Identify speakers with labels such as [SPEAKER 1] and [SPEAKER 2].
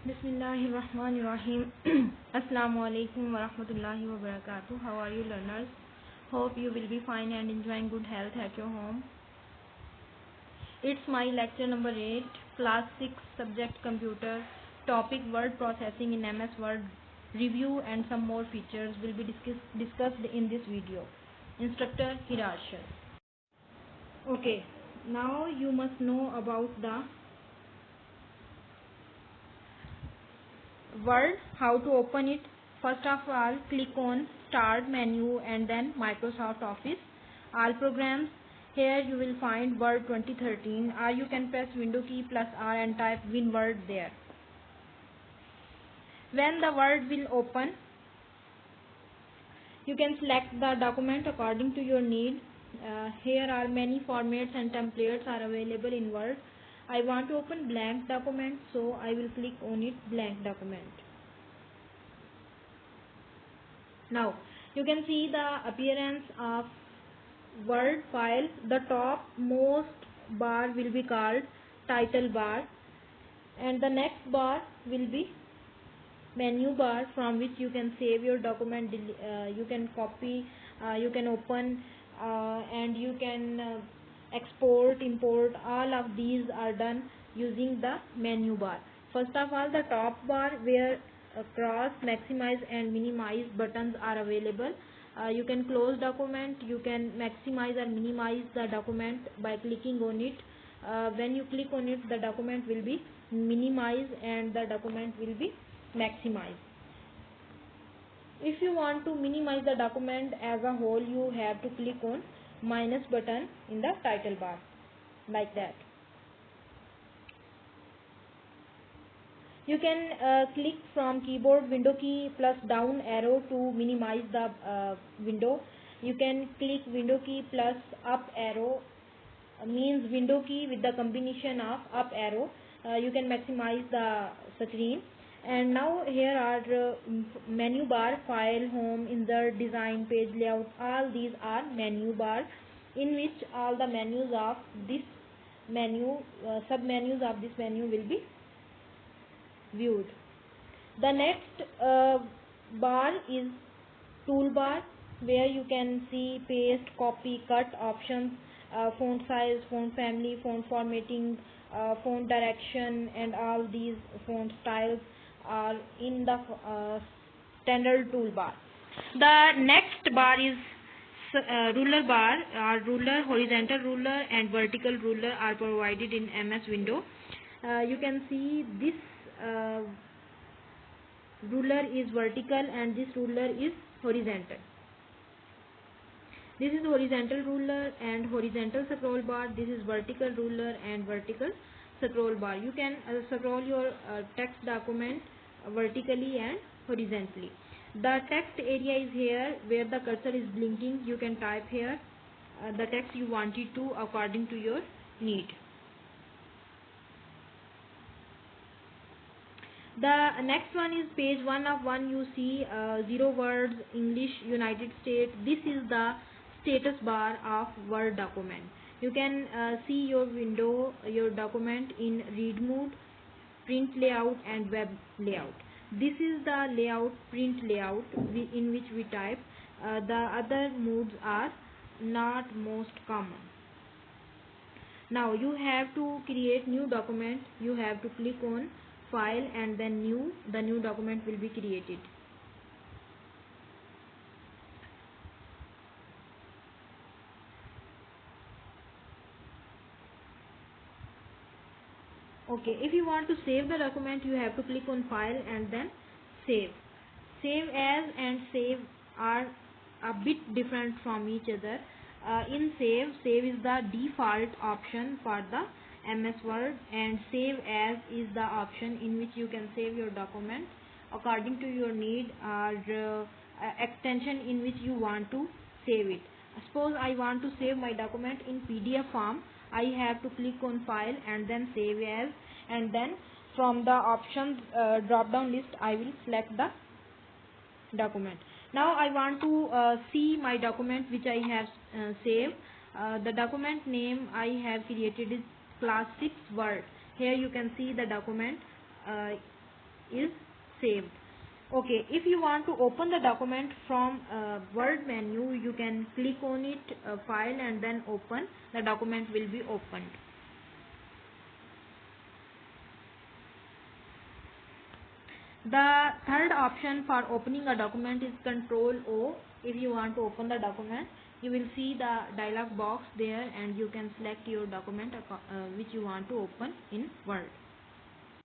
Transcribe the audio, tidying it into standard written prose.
[SPEAKER 1] Bismillahirrahmanirrahim. Assalamu alaikum wa rahmatullahi wa barakatuh. How are you, learners? Hope you will be fine and enjoying good health at your home. It's my lecture number 8, class 6, subject computer, topic word processing in MS Word. Review and some more features will be discussed in this video. Instructor Hirashar. Okay, now you must know about the Word, how to open it. First of all, click on Start menu and then Microsoft Office. All programs. Here you will find Word 2013, or you can press Window key plus R and type WinWord there. When the Word will open, you can select the document according to your need. Here are many formats and templates are available in Word. I want to open blank document, so I will click on it, blank document. Now you can see the appearance of Word file. The top most bar will be called title bar, and the next bar will be menu bar, from which you can save your document, you can copy, you can open, and you can export, import. All of these are done using the menu bar. First of all, the top bar, where cross, maximize and minimize buttons are available. You can close document, you can maximize or minimize the document by clicking on it. When you click on it, the document will be minimized and the document will be maximize. If you want to minimize the document as a whole, you have to click on minus button in the title bar, like that. You can click from keyboard window key plus down arrow to minimize the window. You can click window key plus up arrow, means window key with the combination of up arrow. You can maximize the screen. And now here are menu bar, file, home, insert, design, page layout. All these are menu bar, in which all the menus of this menu, sub menus of this menu will be viewed. The next bar is toolbar, where you can see paste, copy, cut options, font size, font family, font formatting, font direction, and all these font styles are in the standard toolbar. The next bar is ruler bar. Ruler, horizontal ruler and vertical ruler are provided in MS Window. You can see this ruler is vertical and this ruler is horizontal. This is horizontal ruler and horizontal scroll bar. This is vertical ruler and vertical scroll bar. You can scroll your text document vertically and horizontally. The text area is here, where the cursor is blinking. You can type here the text you wanted to according to your need. The next one is page 1 of 1. You see 0 words, English, United States. This is the status bar of Word document. You can see your window, your document in read mode, print layout and web layout. This is the layout, print layout, in which we type. The other modes are not most common. Now you have to create new document. You have to click on file and then new. The new document will be created. Okay, if you want to save the document, you have to click on file and then save. Save as and save are a bit different from each other. In save is the default option for the MS Word, and save as is the option in which you can save your document according to your need or extension in which you want to save it. Suppose I want to save my document in PDF form. I have to click on file and then save as, and then from the options drop down list I will select the document. Now I want to see my document which I have saved. The document name I have created is class 6 Word. Here you can see the document. is saved. Okay, if you want to open the document from Word menu, you can click on it, file, and then open. The document will be opened. The third option for opening a document is Control O. If you want to open the document, you will see the dialog box there, and you can select your document which you want to open in Word.